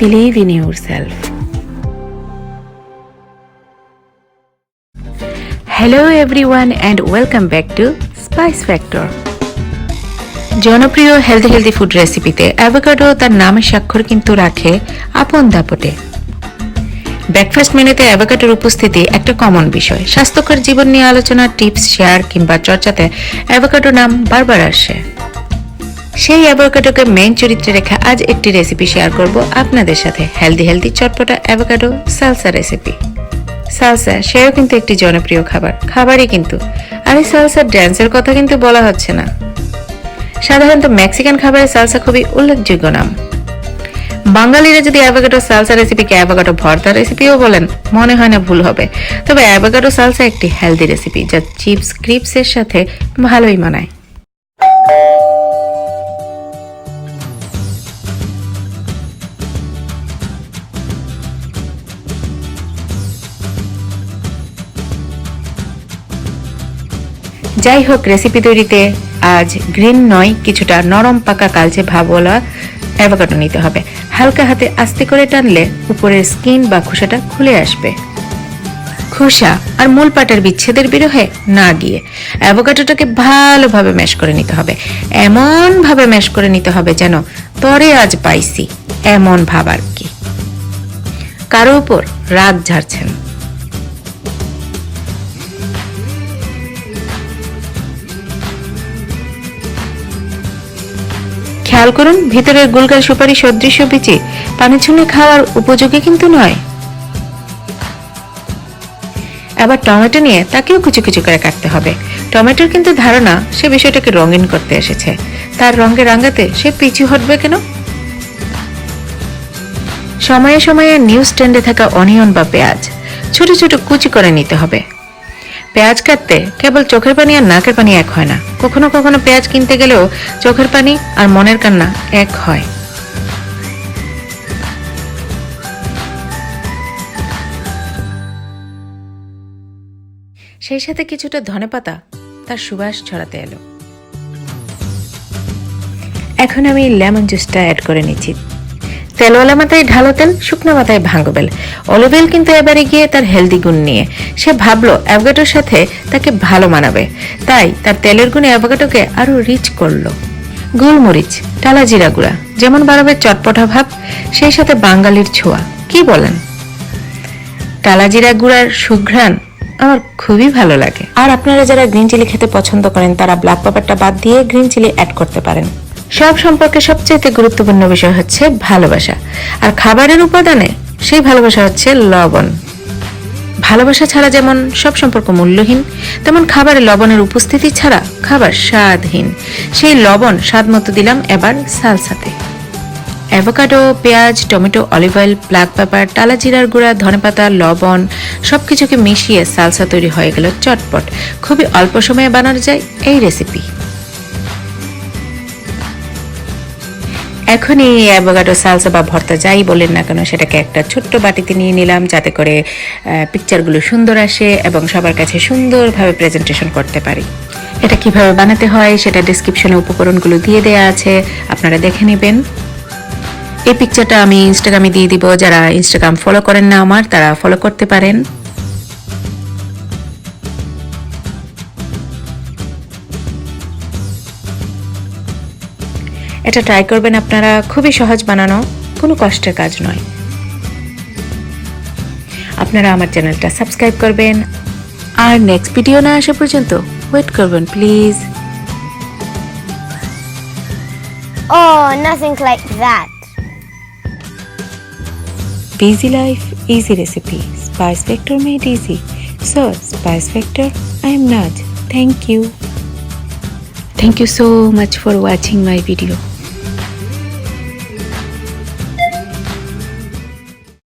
believe in yourself. Hello everyone and welcome back to Spice Factor. জনপ্রিয় healthy food রেসিপিতে avocado তার নামে স্বাক্ষর কিন্তু রাখে আপন দাপটে। ব্রেকফাস্ট মেনুতে অ্যাভোকাডোর উপস্থিতি একটা কমন বিষয়। স্বাস্থ্যকর জীবন নিয়ে আলোচনা, টিপস শেয়ার কিংবা চর্চাতে অ্যাভোকাডো নাম বারবার আসে। সেই অ্যাভোকাডোকে মেইন চরিত্রে রেখে আজ একটি রেসিপি শেয়ার করব আপনাদের সাথে, হেলদি চটপটা অ্যাভোকাডো সালসা রেসিপি। সালসা সেও কিন্তু একটি জনপ্রিয় খাবারই কিন্তু, আর এই সালসার ড্যান্সের কথা কিন্তু বলা হচ্ছে না। সাধারণত মেক্সিকান খাবারে সালসা খুবই উল্লেখযোগ্য নাম। বাঙালিরা যদি অ্যাভোকাডো সালসা রেসিপিকে অ্যাভোকাডো ভর্তা রেসিপিও বলেন, মনে হয় না ভুল হবে। তবে অ্যাভোকাডো সালসা একটি হেলদি রেসিপি যা চিপস ক্রিপসের সাথে ভালোই মানায়। যাই হোক, রেসিপি তৈরিতে আজ গ্রিন নয়, কিছুটা নরম পাকা কালচে ভাবওয়ালা অ্যাভোকাডো নিতে হবে। হালকা হাতে আস্তে করে টানলে উপরের স্কিন বা খোসাটা খুলে আসবে। খোসা আর মূল পাটের বিচ্ছেদের বিরহে না গিয়ে অ্যাভোকাডোটাকে ভালোভাবে ম্যাশ করে নিতে হবে। এমন ভাবে ম্যাশ করে নিতে হবে যেন তরে আজ পাইছি এমন ভাব আর কি। কারো উপর রাগ ঝাড়ছেন। খেয়াল করুন, ভিতরের গোলগাল সুপারি সদৃশ বিচি পানি ছুঁয়ে খাওয়ার উপযোগী কিন্তু নয়। আবার টমেটো নিয়ে তাকেও কুচি কুচি করে কাটতে হবে। টমেটোর কিন্তু ধারণা সে বিষয়টাকে রঙিন করতে এসেছে, তার রঙে রাঙাতে সে পিছু হটবে কেন? সময়ে সময়ে নিউজ ট্রেন্ডে থাকা অনিয়ন বা পেঁয়াজ ছোট ছোট কুচি করে নিতে হবে। পেঁয়াজ কাটতে কেবল চোখের পানি আর নাকের পানি এক হয় না। কখনো কখনো পেঁয়াজ কিনতে গেলেও চোখের পানি আর মনের কান্না এক হয়। সেই সাথে কিছুটা ধনেপাতা তার সুবাস ছড়াতে এলো। এখন আমি লেমন জুসটা অ্যাড করে নিচ্ছি। তেলওয়ালা মাথায় ঢালো তেল, শুকনো মাথায় ভাঙো বেল। অলিভ অয়েল কিন্তু এবারে গিয়ে তার হেলদি গুণ নিয়ে সে ভাবলো অ্যাভোকাডোর সাথে তাকে ভালো মানাবে, তাই তার তেলের গুণে অ্যাভোকাডোকে আরো রিচ করলো। গোলমরিচ, টালা জিরা গুঁড়া যেমন বাড়াবে চটপটা ভাব, সেই সাথে বাঙালির ছোঁয়া। কি বলেন? টালা জিরা গুঁড়ার সুঘ্রাণ আমার খুবই ভালো লাগে। আর আপনারা যারা গ্রিন চিলি খেতে পছন্দ করেন তারা ব্ল্যাক পেপারটা বাদ দিয়ে গ্রিন চিলি অ্যাড করতে পারেন। সব সম্পর্কে সবচেয়ে গুরুত্বপূর্ণ বিষয় হচ্ছে ভালোবাসা, আর খাবারের উপাদানে সেই ভালোবাসা হচ্ছে লবণ। ভালোবাসা ছাড়া যেমন সব সম্পর্ক মূল্যহীন, তেমন খাবারে লবণের উপস্থিতি ছাড়া খাবার স্বাদহীন। সেই লবণ স্বাদ মতো দিলাম এবার সালসাতে। অ্যাভোকাডো, পেঁয়াজ, tomato, olive oil, black pepper, টালা জিরার গুঁড়া, ধনেপাতা, লবণ সবকিছুকে মিশিয়ে সালসা তৈরি হয়ে গেল চটপট। খুবই অল্প সময়ে বানানো যায় এই রেসিপি। এখন এই অ্যাভোকাডো সালসা বা ভর্তা যাই বলেন না কেন, সেটাকে একটা ছোট্ট বাটিতে নিয়ে নিলাম যাতে করে পিকচারগুলো সুন্দর আসে এবং সবার কাছে সুন্দরভাবে প্রেজেন্টেশন করতে পারি। এটা কিভাবে বানাতে হয় সেটা ডেসক্রিপশনে উপকরণগুলো দিয়ে দেয়া আছে, আপনারা দেখে নেবেন। এই পিকচারটা আমি ইনস্টাগ্রামে দিয়ে দিব, যারা ইনস্টাগ্রাম ফলো করেন না আমার তারা ফলো করতে পারেন। এটা ট্রাই করবেন আপনারা, খুবই সহজ বানানো, কোনো কষ্টের কাজ নয়। আপনারা আমার চ্যানেলটা সাবস্ক্রাইব করবেন, আর নেক্সট ভিডিও না আসা পর্যন্ত ওয়েট করবেন please. Oh, nothing like that. Busy life, easy recipe. Spice Factor made easy. So, Spice Factor, I am Naj. Thank you. Thank you so much for watching my video.